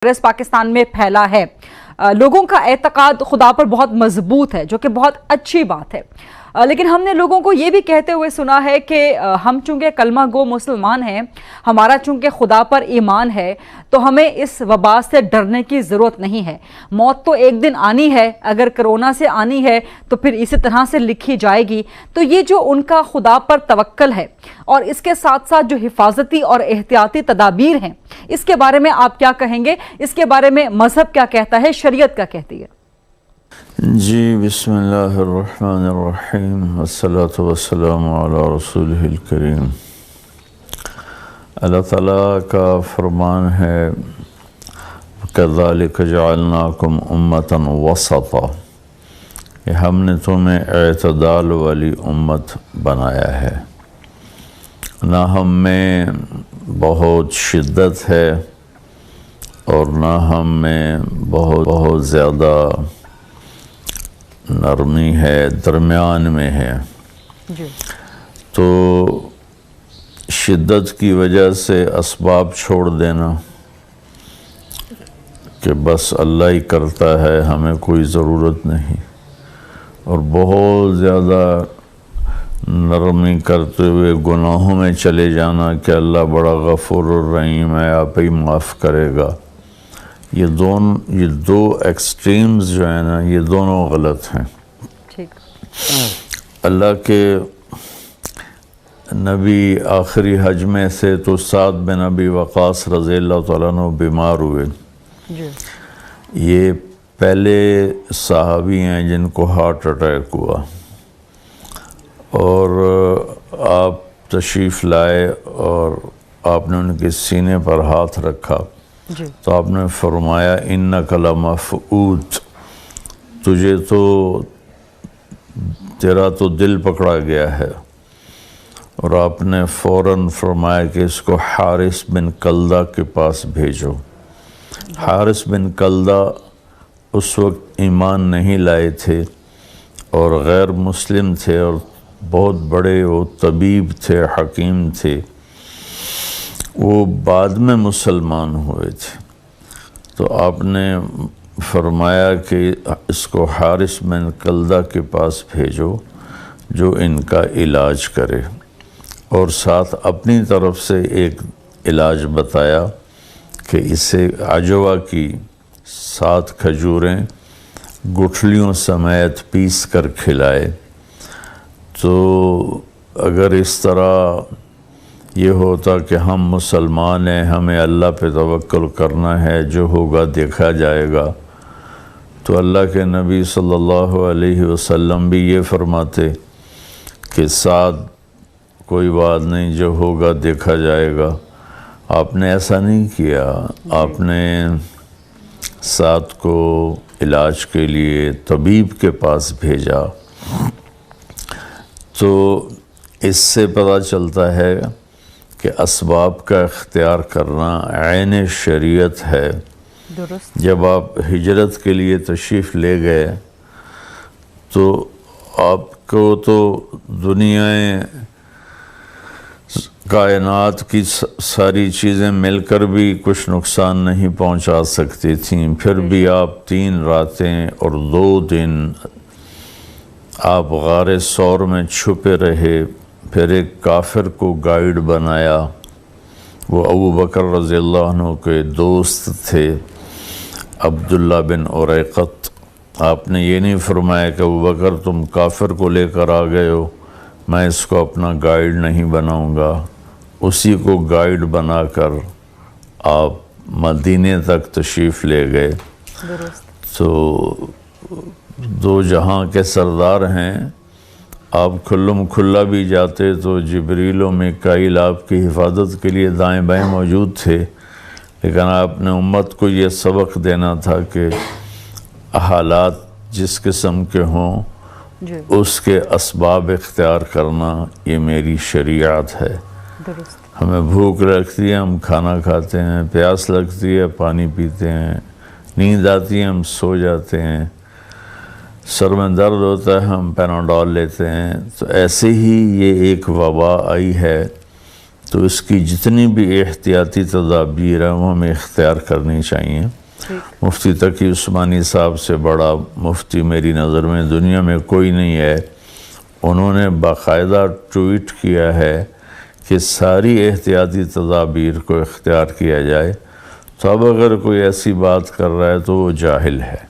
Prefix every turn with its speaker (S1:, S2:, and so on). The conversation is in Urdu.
S1: وائرس پاکستان میں پھیلا ہے۔ لوگوں کا اعتقاد خدا پر بہت مضبوط ہے، جو کہ بہت اچھی بات ہے، لیکن ہم نے لوگوں کو یہ بھی کہتے ہوئے سنا ہے کہ ہم چونکہ کلمہ گو مسلمان ہیں، ہمارا چونکہ خدا پر ایمان ہے، تو ہمیں اس وبا سے ڈرنے کی ضرورت نہیں ہے۔ موت تو ایک دن آنی ہے، اگر کرونا سے آنی ہے تو پھر اسی طرح سے لکھی جائے گی۔ تو یہ جو ان کا خدا پر توکل ہے اور اس کے ساتھ ساتھ جو حفاظتی اور احتیاطی تدابیر ہیں، اس کے بارے میں آپ کیا کہیں گے؟ اس کے بارے میں مذہب کیا کہتا ہے، شریعت کیا کہتی ہے؟
S2: جی، بسم اللہ الرحمن الرحیم، والصلاة والسلام علی رسولہ الکریم۔ اللہ تعالیٰ کا فرمان ہے کذالک جعلناکم امۃ وسطا، کہ ہم نے تمہیں اعتدال والی امت بنایا ہے، نہ ہم میں بہت شدت ہے اور نہ ہم میں بہت زیادہ نرمی ہے، درمیان میں ہے۔ تو شدت کی وجہ سے اسباب چھوڑ دینا کہ بس اللہ ہی کرتا ہے، ہمیں کوئی ضرورت نہیں، اور بہت زیادہ نرمی کرتے ہوئے گناہوں میں چلے جانا کہ اللہ بڑا غفور الرحیم ہے، آپ ہی معاف کرے گا۔ یہ دو ایکسٹریمز جو ہیں نا، یہ دونوں غلط ہیں۔ اللہ کے نبی آخری حج میں سے تو سعد بن ابی وقاص رضی اللہ تعالیٰ عنہ بیمار ہوئے۔ یہ پہلے صحابی ہیں جن کو ہارٹ اٹیک ہوا، اور آپ تشریف لائے اور آپ نے ان کے سینے پر ہاتھ رکھا، تو آپ نے فرمایا انک لمفعود، تجھے تو تیرا تو دل پکڑا گیا ہے۔ اور آپ نے فوراً فرمایا کہ اس کو حارث بن کلدہ کے پاس بھیجو۔ حارث بن کلدہ اس وقت ایمان نہیں لائے تھے اور غیر مسلم تھے، اور بہت بڑے وہ طبیب تھے، حکیم تھے، وہ بعد میں مسلمان ہوئے تھے۔ تو آپ نے فرمایا کہ اس کو حارث بن کلدہ کے پاس بھیجو جو ان کا علاج کرے، اور ساتھ اپنی طرف سے ایک علاج بتایا کہ اسے عجوہ کی 7 کھجوریں گٹھلیوں سمیت پیس کر کھلائے۔ تو اگر اس طرح یہ ہوتا کہ ہم مسلمان ہیں، ہمیں اللہ پہ توکل کرنا ہے، جو ہوگا دیکھا جائے گا، تو اللہ کے نبی صلی اللہ علیہ وسلم بھی یہ فرماتے کہ سعد کوئی بات نہیں، جو ہوگا دیکھا جائے گا۔ آپ نے ایسا نہیں کیا، آپ نے سعد کو علاج کے لیے طبیب کے پاس بھیجا۔ تو اس سے پتہ چلتا ہے کہ اسباب کا اختیار کرنا عین شریعت ہے۔ جب آپ ہجرت کے لیے تشریف لے گئے تو آپ کو تو دنیا کائنات کی ساری چیزیں مل کر بھی کچھ نقصان نہیں پہنچا سکتی تھیں، پھر بھی آپ 3 راتیں اور 2 دن آپ غار ثور میں چھپے رہے۔ پھر ایک کافر کو گائیڈ بنایا، وہ ابو بکر رضی اللہ عنہ کے دوست تھے، عبداللہ بن اریقط۔ آپ نے یہ نہیں فرمایا کہ ابو بکر تم کافر کو لے کر آ گئے ہو، میں اس کو اپنا گائیڈ نہیں بناؤں گا۔ اسی کو گائیڈ بنا کر آپ مدینے تک تشریف لے گئے۔ تو 2 جہاں کے سردار ہیں، آپ کھلم کھلا بھی جاتے تو جبریل و میکائیل آپ کی حفاظت کے لیے دائیں بائیں موجود تھے، لیکن آپ نے امت کو یہ سبق دینا تھا کہ حالات جس قسم کے ہوں اس کے اسباب اختیار کرنا یہ میری شریعت ہے۔ ہمیں بھوک لگتی ہے، ہم کھانا کھاتے ہیں، پیاس لگتی ہے، پانی پیتے ہیں، نیند آتی ہے، ہم سو جاتے ہیں، سر میں درد ہوتا ہے، ہم پیناڈول لیتے ہیں۔ تو ایسے ہی یہ ایک وبا آئی ہے تو اس کی جتنی بھی احتیاطی تدابیر ہیں وہ ہمیں اختیار کرنی چاہیے۔ مفتی تقی عثمانی صاحب سے بڑا مفتی میری نظر میں دنیا میں کوئی نہیں ہے، انہوں نے باقاعدہ ٹویٹ کیا ہے کہ ساری احتیاطی تدابیر کو اختیار کیا جائے۔ تو اب اگر کوئی ایسی بات کر رہا ہے تو وہ جاہل ہے۔